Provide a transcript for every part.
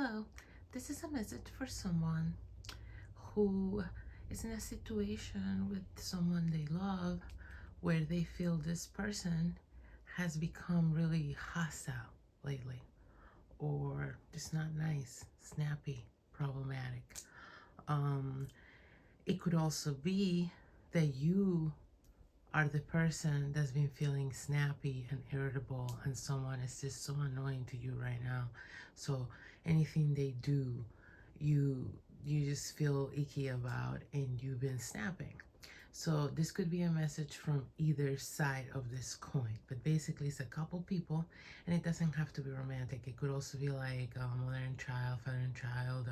Hello, this is a message for someone who is in a situation with someone they love where they feel this person has become really hostile lately, or just not nice, snappy, problematic. It could also be that you are the person that's been feeling snappy and irritable, and someone is just so annoying to you right now. So anything they do, you just feel icky about, and you've been snapping. So this could be a message from either side of this coin, but basically it's a couple people, and it doesn't have to be romantic. It could also be like mother and child, father and child.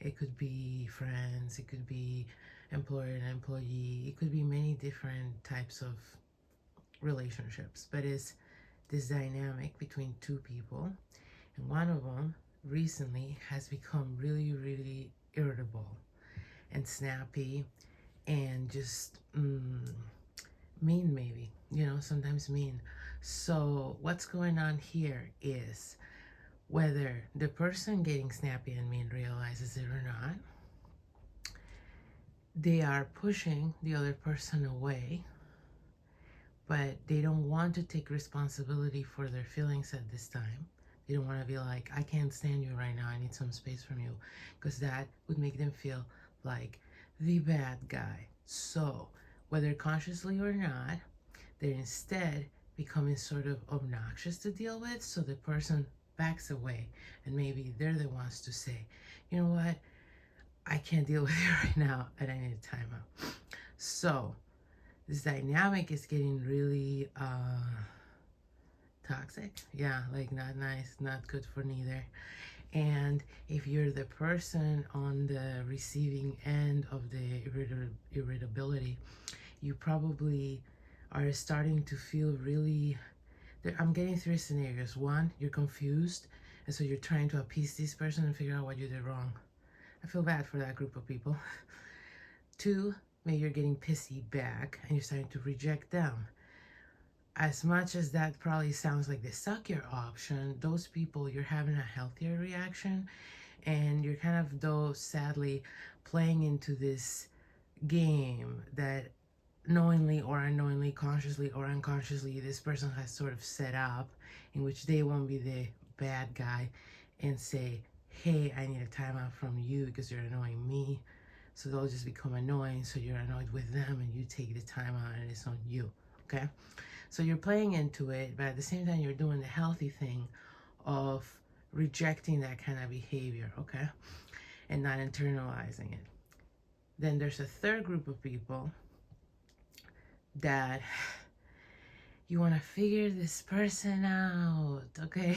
It could be friends, it could be employer and employee, it could be many different types of relationships, but it's this dynamic between two people, and one of them recently has become really, really irritable and snappy and just mean, maybe, sometimes mean. So what's going on here is whether the person getting snappy and mean realizes it or not, they are pushing the other person away, but they don't want to take responsibility for their feelings at this time. They don't want to be like, I can't stand you right now, I need some space from you, because that would make them feel like the bad guy. So whether consciously or not, they're instead becoming sort of obnoxious to deal with, so the person backs away, and maybe they're the ones to say, you know what, I can't deal with it right now and I need a timeout. So this dynamic is getting really toxic. Yeah, like not nice, not good for neither. And if you're the person on the receiving end of the irritability, you probably are starting to feel really, I'm getting three scenarios. One, you're confused, and so you're trying to appease this person and figure out what you did wrong. I feel bad for that group of people. Two, maybe you're getting pissy back and you're starting to reject them. As much as that probably sounds like the suck your option, those people, you're having a healthier reaction, and you're kind of, though sadly, playing into this game that knowingly or unknowingly, consciously or unconsciously, this person has sort of set up, in which they won't be the bad guy and say, hey, I need a timeout from you because you're annoying me. So they'll just become annoying, so you're annoyed with them and you take the timeout and it's on you, okay? So you're playing into it, but at the same time you're doing the healthy thing of rejecting that kind of behavior, okay? And not internalizing it. Then there's a third group of people that you want to figure this person out, okay?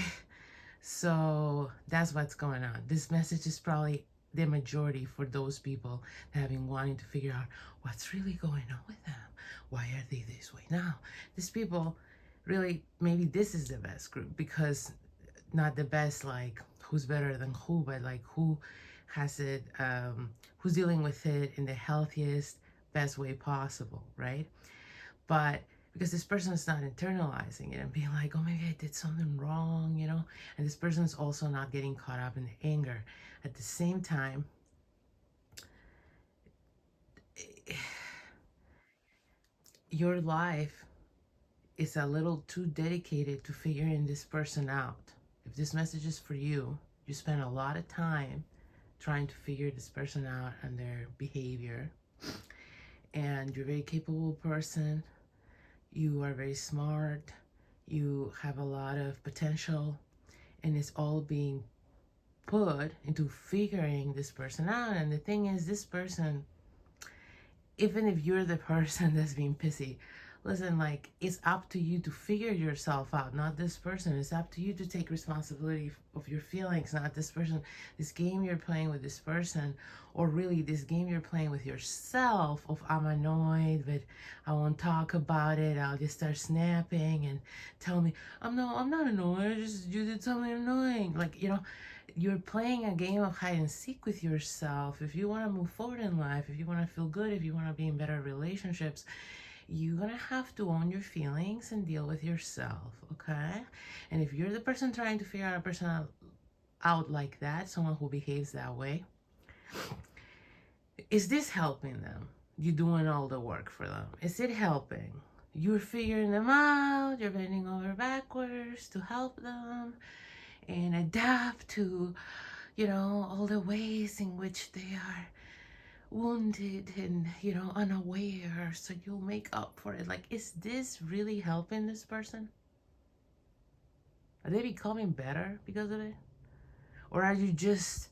So that's what's going on. This message is probably the majority for those people that have been wanting to figure out what's really going on with them. Why are they this way now? These people really, maybe this is the best group, because not the best like who's better than who, but like who has it, who's dealing with it in the healthiest, best way possible, right? But because this person is not internalizing it and being like, oh, maybe I did something wrong, and this person is also not getting caught up in the anger. At the same time, your life is a little too dedicated to figuring this person out. If this message is for you, you spend a lot of time trying to figure this person out and their behavior, and you're a very capable person. You are very smart, you have a lot of potential, and it's all being put into figuring this person out. And the thing is, this person, even if you're the person that's being pissy, listen, like, it's up to you to figure yourself out, not this person. It's up to you to take responsibility of your feelings, not this person. This game you're playing with this person, or really this game you're playing with yourself of, I'm annoyed, but I won't talk about it. I'll just start snapping and tell me, I'm not annoyed. You did something annoying. Like, you're playing a game of hide and seek with yourself. If you want to move forward in life, if you want to feel good, if you want to be in better relationships, you're gonna have to own your feelings and deal with yourself, okay? And if you're the person trying to figure out a person out out like that, someone who behaves that way, is this helping them? You doing all the work for them. Is it helping? You're figuring them out, you're bending over backwards to help them and adapt to, you know, all the ways in which they are wounded and, you know, unaware, so you'll make up for it. Like, is this really helping this person? Are they becoming better because of it? Or are you just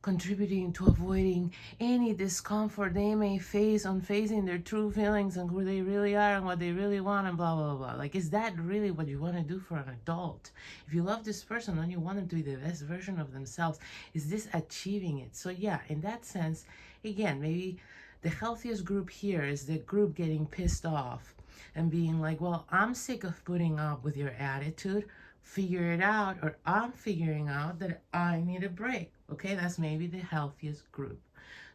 contributing to avoiding any discomfort they may face on facing their true feelings and who they really are and what they really want and blah, blah, blah? Like, is that really what you want to do for an adult? If you love this person and you want them to be the best version of themselves, is this achieving it? So yeah, in that sense, again, maybe the healthiest group here is the group getting pissed off and being like, well, I'm sick of putting up with your attitude. Figure it out, or I'm figuring out that I need a break. Okay, that's maybe the healthiest group.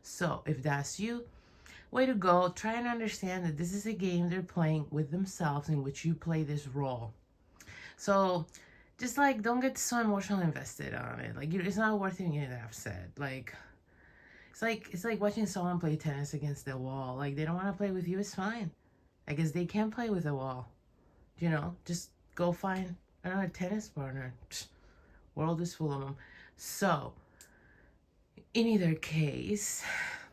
So if that's you, way to go. Try and understand that this is a game they're playing with themselves in which you play this role. So just like, don't get so emotionally invested on it. Like, it's not worth it getting upset. Like, it's like watching someone play tennis against the wall. Like, they don't want to play with you, it's fine. I guess they can play with the wall. You know, just go find another tennis partner. World is full of them. So in either case,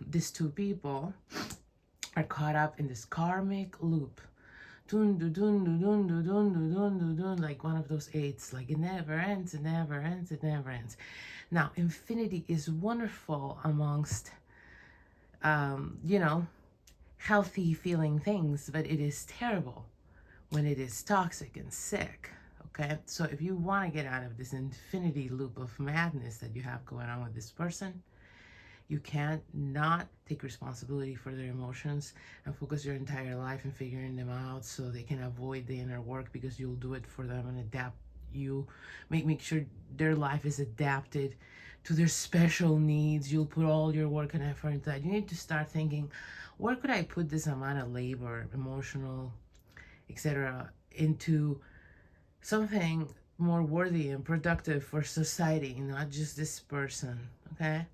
these two people are caught up in this karmic loop. Dun, dun, dun, dun, dun, dun, dun, dun, dun, dun, like one of those eights. Like, it never ends, it never ends, it never ends. Now, infinity is wonderful amongst, you know, healthy feeling things, but it is terrible when it is toxic and sick. Okay, so if you want to get out of this infinity loop of madness that you have going on with this person, you can't not take responsibility for their emotions and focus your entire life in figuring them out so they can avoid the inner work, because you'll do it for them and adapt. You make sure their life is adapted to their special needs. You'll put all your work and effort into that. You need to start thinking, where could I put this amount of labor, emotional, etc., into something more worthy and productive for society, not just this person, okay?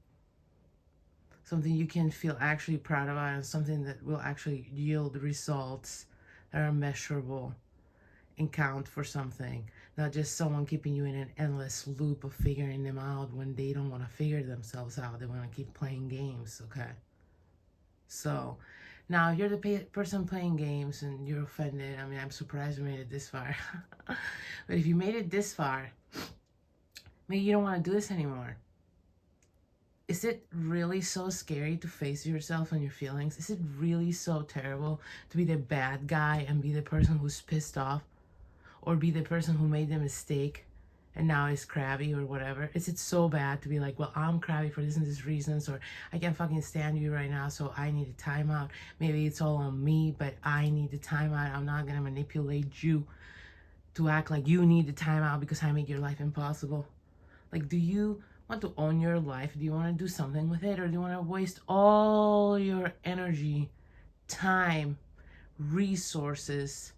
Something you can feel actually proud of, and something that will actually yield results that are measurable and count for something, not just someone keeping you in an endless loop of figuring them out when they don't want to figure themselves out. They want to keep playing games, okay? So now, if you're the person playing games and you're offended, I mean, I'm surprised you made it this far. But if you made it this far, maybe you don't want to do this anymore. Is it really so scary to face yourself and your feelings? Is it really so terrible to be the bad guy and be the person who's pissed off? Or be the person who made the mistake and now is crabby or whatever? Is it so bad to be like, well, I'm crabby for this and this reasons, or I can't fucking stand you right now, so I need a timeout. Maybe it's all on me, but I need a timeout. I'm not gonna manipulate you to act like you need a timeout because I make your life impossible. Like, do you want to own your life? Do you want to do something with it, or do you want to waste all your energy, time, resources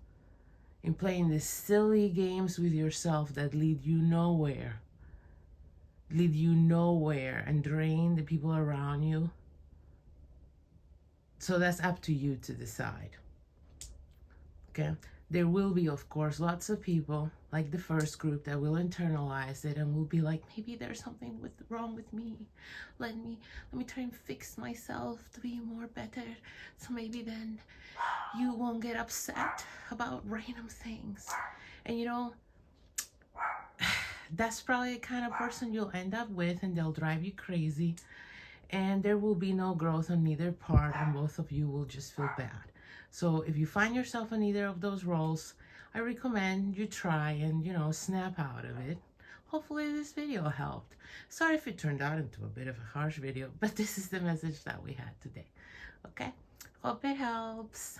in playing these silly games with yourself that lead you nowhere and drain the people around you? So that's up to you to decide. Okay, there will be, of course, lots of people like the first group that will internalize it and will be like, maybe there's something wrong with me. Let me try and fix myself to be more better, so maybe then you won't get upset about random things. And you know, that's probably the kind of person you'll end up with, and they'll drive you crazy, and there will be no growth on either part, and both of you will just feel bad. So if you find yourself in either of those roles, I recommend you try and, you know, snap out of it. Hopefully this video helped. Sorry if it turned out into a bit of a harsh video, but this is the message that we had today. Okay, hope it helps.